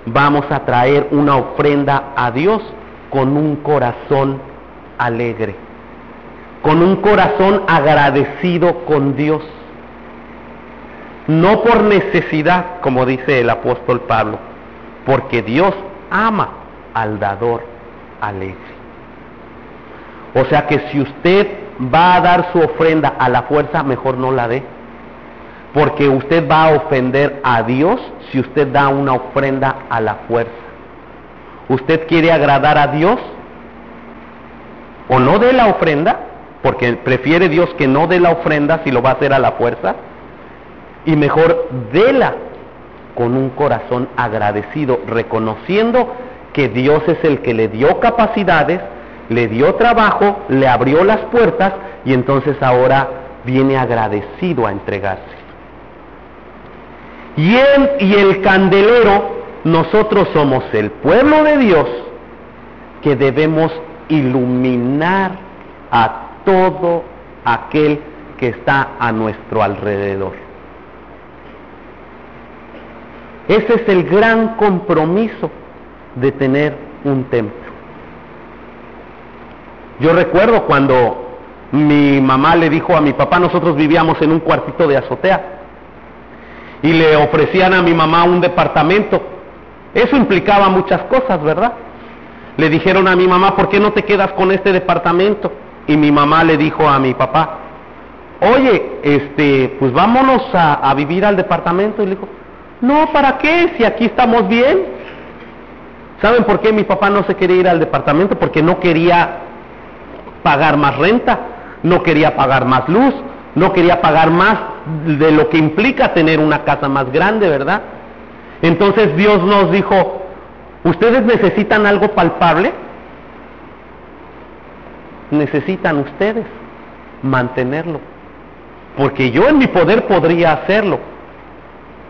vamos a traer una ofrenda a Dios con un corazón alegre, con un corazón agradecido con Dios, no por necesidad, como dice el apóstol Pablo, porque Dios ama al dador alegre. O sea que si usted va a dar su ofrenda a la fuerza, mejor no la dé, porque usted va a ofender a Dios si usted da una ofrenda a la fuerza. ¿Usted quiere agradar a Dios? O no dé la ofrenda, porque prefiere Dios que no dé la ofrenda si lo va a hacer a la fuerza, y mejor déla con un corazón agradecido, reconociendo que Dios es el que le dio capacidades, le dio trabajo, le abrió las puertas, y entonces ahora viene agradecido a entregarse. Y el candelero, nosotros somos el pueblo de Dios que debemos iluminar a todo aquel que está a nuestro alrededor. Ese es el gran compromiso de tener un templo. Yo recuerdo cuando mi mamá le dijo a mi papá, nosotros vivíamos en un cuartito de azotea, y le ofrecían a mi mamá un departamento. Eso implicaba muchas cosas, ¿verdad? Le dijeron a mi mamá, ¿por qué no te quedas con este departamento? Y mi mamá le dijo a mi papá, oye, pues vámonos a vivir al departamento. Y le dijo, no, ¿para qué? Si aquí estamos bien. ¿Saben por qué mi papá no se quería ir al departamento? Porque no quería pagar más renta. no quería pagar más luz, no quería pagar más de lo que implica tener una casa más grande, ¿verdad? Entonces Dios nos dijo, ¿ustedes necesitan algo palpable? Necesitan ustedes mantenerlo, porque yo en mi poder podría hacerlo,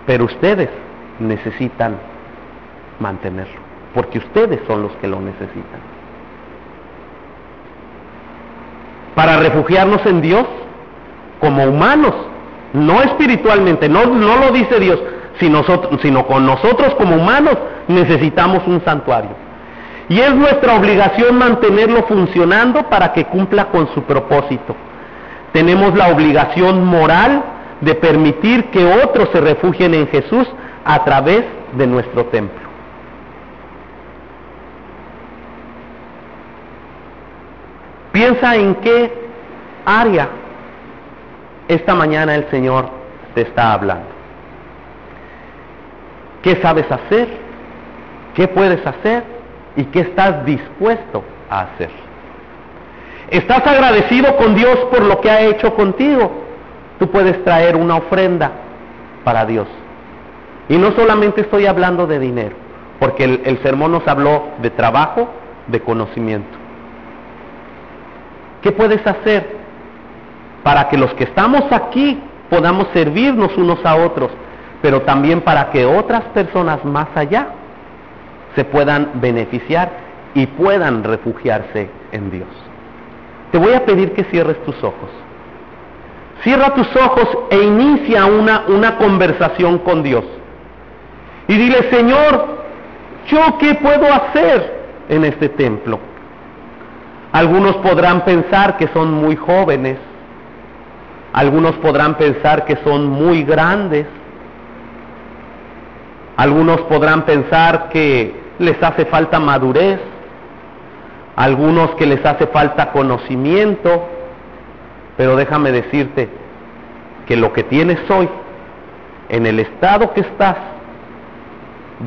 pero ustedes necesitan mantenerlo, porque ustedes son los que lo necesitan. Para refugiarnos en Dios como humanos, no espiritualmente, no lo dice Dios, sino con nosotros como humanos necesitamos un santuario. Y es nuestra obligación mantenerlo funcionando para que cumpla con su propósito. Tenemos la obligación moral de permitir que otros se refugien en Jesús a través de nuestro templo. Piensa en qué área esta mañana el Señor te está hablando. ¿Qué sabes hacer? ¿Qué puedes hacer? ¿Y qué estás dispuesto a hacer? ¿Estás agradecido con Dios por lo que ha hecho contigo? Tú puedes traer una ofrenda para Dios. Y no solamente estoy hablando de dinero, porque el sermón nos habló de trabajo, de conocimiento. ¿Qué puedes hacer para que los que estamos aquí podamos servirnos unos a otros, pero también para que otras personas más allá se puedan beneficiar y puedan refugiarse en Dios? Te voy a pedir que cierres tus ojos. Cierra tus ojos e inicia una conversación con Dios. Y dile, Señor, ¿yo qué puedo hacer en este templo? Algunos podrán pensar que son muy jóvenes, algunos podrán pensar que son muy grandes, algunos podrán pensar que les hace falta madurez, algunos que les hace falta conocimiento, pero déjame decirte que lo que tienes hoy, en el estado que estás,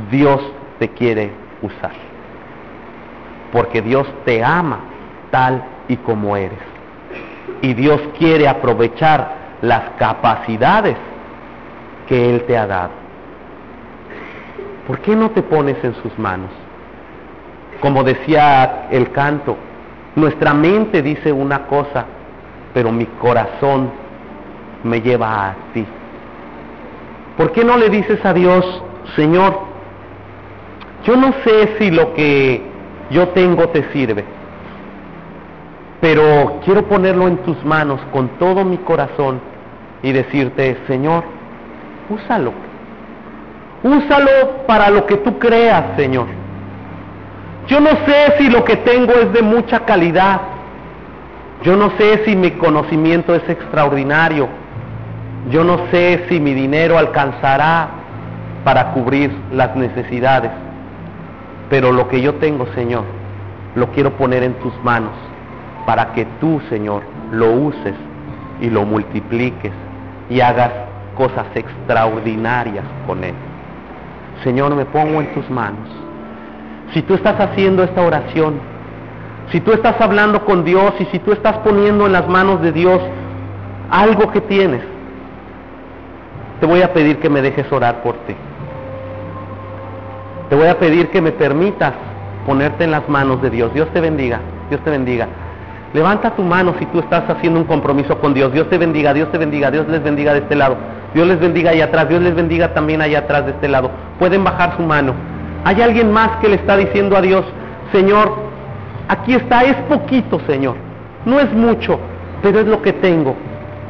Dios te quiere usar, porque Dios te ama tal y como eres, y Dios quiere aprovechar las capacidades que Él te ha dado. ¿Por qué no te pones en sus manos? Como decía el canto, nuestra mente dice una cosa, pero mi corazón me lleva a ti. ¿Por qué no le dices a Dios, Señor, yo no sé si lo que yo tengo te sirve, pero quiero ponerlo en tus manos con todo mi corazón y decirte, Señor, úsalo. Úsalo para lo que tú creas, Señor. Yo no sé si lo que tengo es de mucha calidad. Yo no sé si mi conocimiento es extraordinario. Yo no sé si mi dinero alcanzará para cubrir las necesidades. Pero lo que yo tengo, Señor, lo quiero poner en tus manos para que tú, Señor, lo uses y lo multipliques y hagas cosas extraordinarias con él. Señor, me pongo en tus manos. Si tú estás haciendo esta oración, si tú estás hablando con Dios y si tú estás poniendo en las manos de Dios algo que tienes, te voy a pedir que me dejes orar por ti. Te voy a pedir que me permitas ponerte en las manos de Dios. Dios te bendiga, Dios te bendiga. Levanta tu mano si tú estás haciendo un compromiso con Dios. Dios te bendiga, Dios te bendiga, Dios les bendiga de este lado. Dios les bendiga allá atrás, Dios les bendiga también allá atrás de este lado. Pueden bajar su mano. ¿Hay alguien más que le está diciendo a Dios, Señor, aquí está, es poquito, Señor, no es mucho, pero es lo que tengo?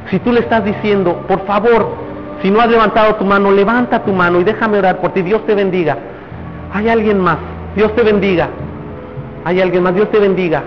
Si tú le estás diciendo, por favor, si no has levantado tu mano, levanta tu mano y déjame orar por ti. Dios te bendiga. ¿Hay alguien más? Dios te bendiga. ¿Hay alguien más? Dios te bendiga.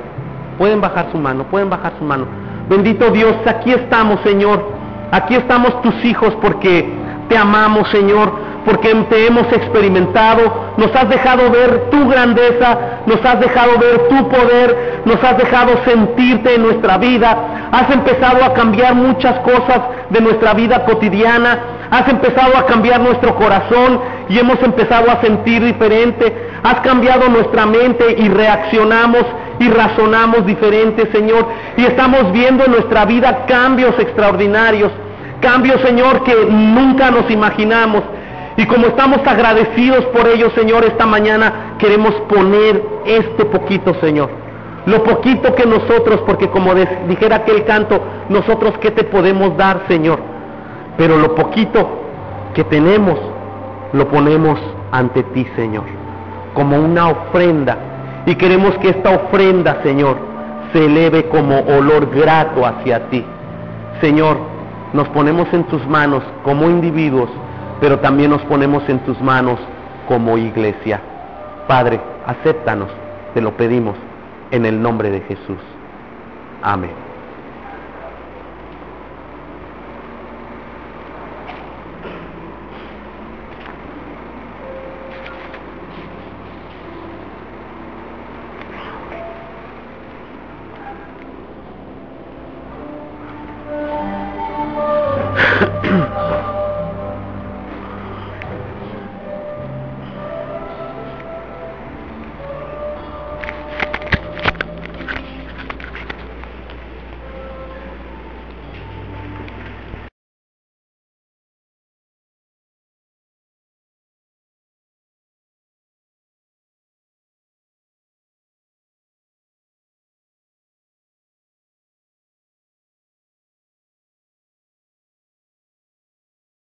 Pueden bajar su mano, pueden bajar su mano. Bendito Dios, aquí estamos, Señor. Aquí estamos tus hijos porque te amamos, Señor, porque te hemos experimentado. Nos has dejado ver tu grandeza, nos has dejado ver tu poder, nos has dejado sentirte en nuestra vida. Has empezado a cambiar muchas cosas de nuestra vida cotidiana. Has empezado a cambiar nuestro corazón y hemos empezado a sentir diferente. Has cambiado nuestra mente y reaccionamos y razonamos diferente, Señor, y estamos viendo en nuestra vida cambios extraordinarios, cambios, Señor, que nunca nos imaginamos. Y como estamos agradecidos por ello, Señor, esta mañana queremos poner este poquito, Señor. Lo poquito que nosotros, porque como dijera aquel canto, nosotros ¿qué te podemos dar, Señor? Pero lo poquito que tenemos, lo ponemos ante ti, Señor, como una ofrenda. Y queremos que esta ofrenda, Señor, se eleve como olor grato hacia ti. Señor, nos ponemos en tus manos como individuos, pero también nos ponemos en tus manos como iglesia. Padre, acéptanos, te lo pedimos, en el nombre de Jesús. Amén.